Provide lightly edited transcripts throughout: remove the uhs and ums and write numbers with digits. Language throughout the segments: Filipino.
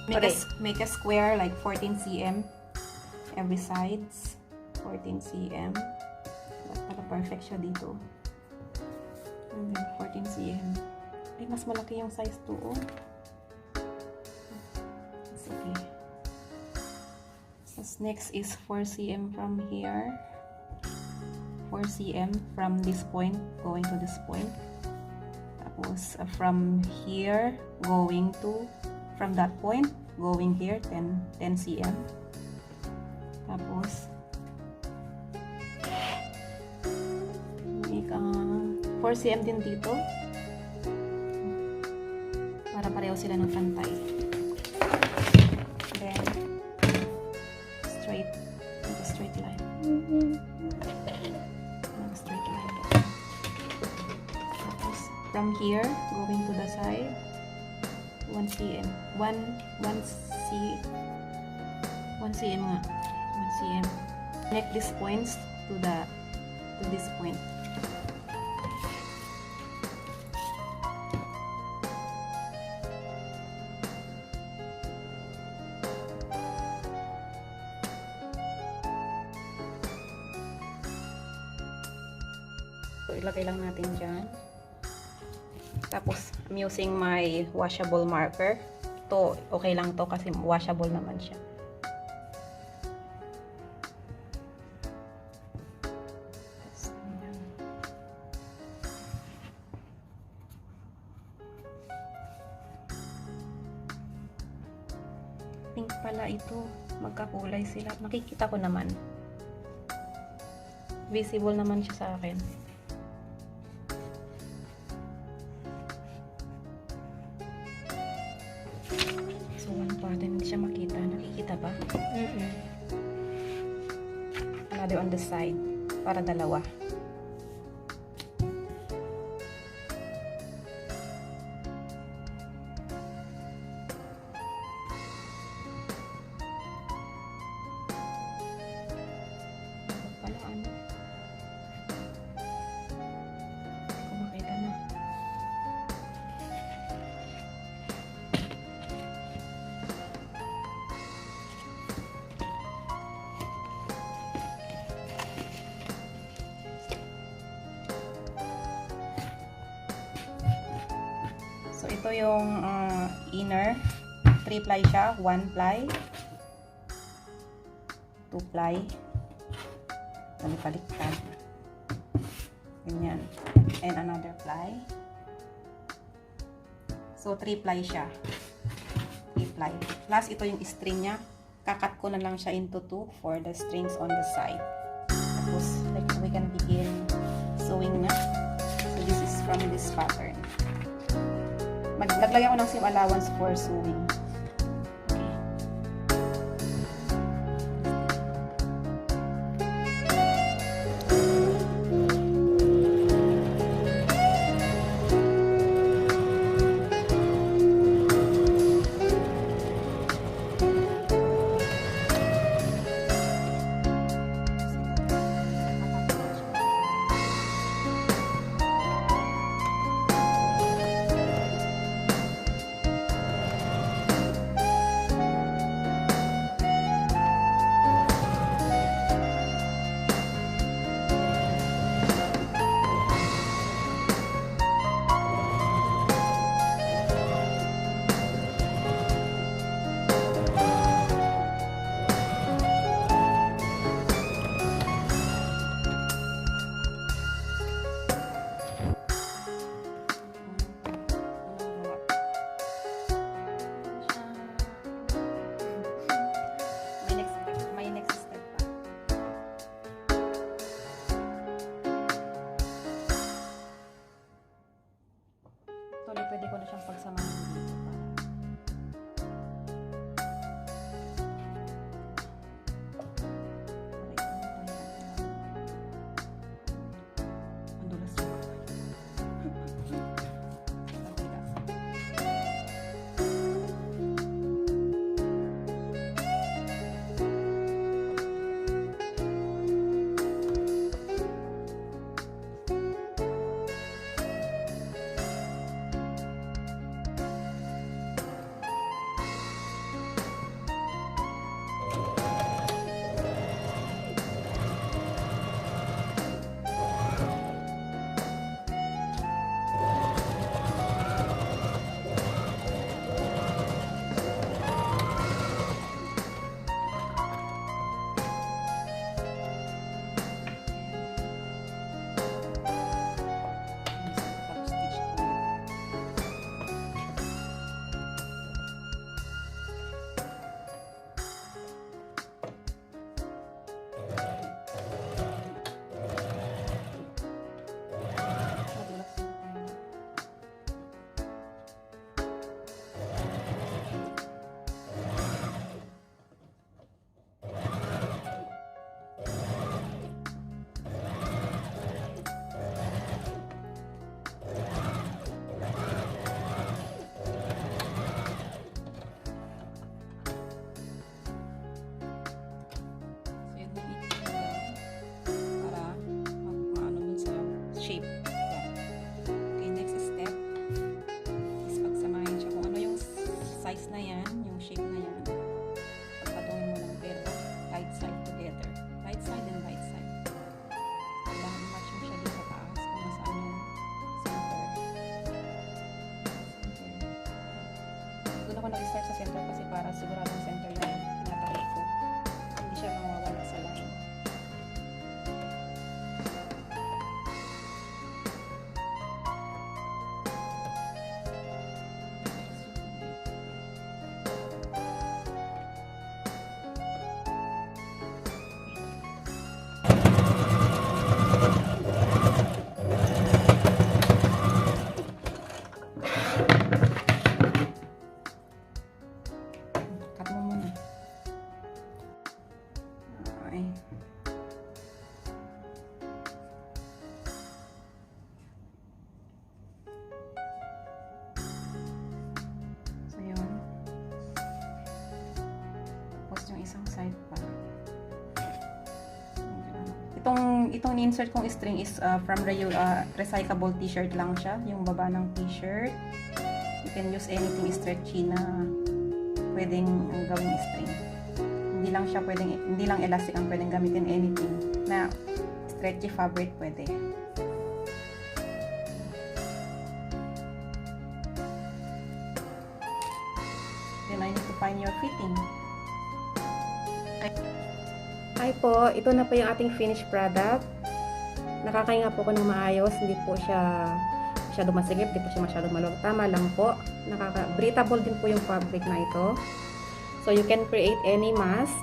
Make a square like 14 cm every sides. 14 cm. Para perfect siya dito. And then 14 cm. Ay, mas malaki yung size 2. Oh. It's okay. So next is 4 cm from here. 4 cm from this point going to this point. Tapos from here going to, from that point going here 10 cm. Tapos make 4 cm din dito para pareho sila ng pantay. Then straight, make a straight line. Straight line. Tapos from here going to the side 1 cm. 1 cm nga. 1 cm. Connect these points to this point. So, ilagay lang natin dyan. Tapos, I'm using my washable marker. Ito, okay lang to kasi washable naman siya. Pink pala ito. Magkakulay sila. Makikita ko naman. Visible naman siya sa akin. So, one part hindi siya makita. Nakikita ba? Another on the side. Para dalawa. So, ito yung inner. 3 ply siya. 1 ply. 2 ply. Baliktad. Ganyan. And another ply. So, 3 ply siya. 3 ply. Plus, ito yung string niya. Kakat ko na lang siya into 2 for the strings on the side. Tapos, like, we can begin sewing na. So, this is from this pattern. Naglagay ako ng seam allowance for sewing. Pwede ko na siyang pagsamahin dito pa. Madulas yung ako nag-start sa center kasi para siguradong center yung tinatahi ko. Hindi siya mawawala sa line. Yung isang side pa. Itong insert kong string is from recyclable t-shirt lang siya, yung baba ng t-shirt. You can use anything stretchy na pwedeng gawing string. Hindi lang elastic ang pwedeng gamitin, anything na stretchy fabric pwede. Then I need to find your fitting. Hi po, ito na po yung ating finished product. Nakakahinga po ko ng maayos, hindi po siya masyadong masigip, hindi po siya masyadong maluwag. Tama lang po. Breathable din po yung fabric na ito. So you can create any mask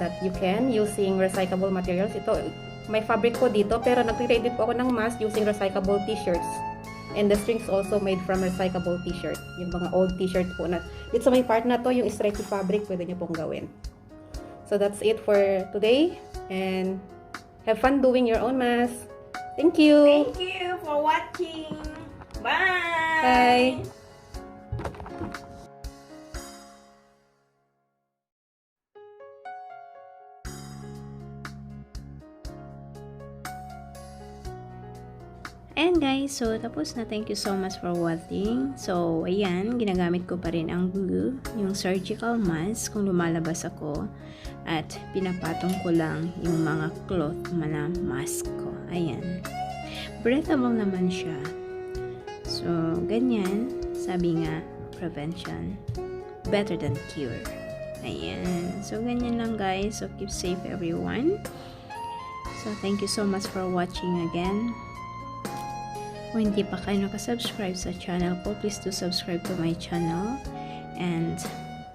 that you can using recyclable materials. Ito, may fabric po dito, pero nag-create din po ako ng mask using recyclable t-shirts. And the strings also made from recyclable t-shirt. Yung mga old t-shirt po na. Dito sa may part na to, yung stretchy fabric, pwede nyo pong gawin. So that's it for today, and have fun doing your own mask. Thank you. Thank you for watching. Bye. Bye. And guys, so tapos na. Thank you so much for watching. So, ayan, ginagamit ko pa rin ang glue, yung surgical mask kung lumalabas ako. At pinapatong ko lang yung mga cloth na mask ko. Ayan. Breathable naman siya. So, ganyan. Sabi nga, prevention better than cure. Ayan. So, ganyan lang guys. So, keep safe everyone. So, thank you so much for watching again. Kung hindi pa kayo nakasubscribe sa channel ko, please do subscribe to my channel. And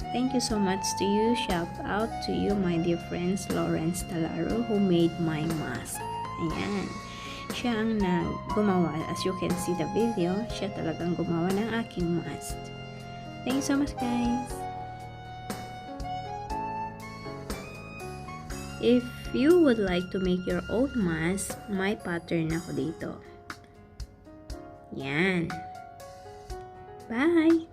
thank you so much to you. Shout out to you, my dear friends, Lawrence Talaro, who made my mask. Ayan. Siya ang gumawa. As you can see the video, siya talagang gumawa ng aking mask. Thank you so much, guys. If you would like to make your own mask, may pattern ako dito. Yan. Bye!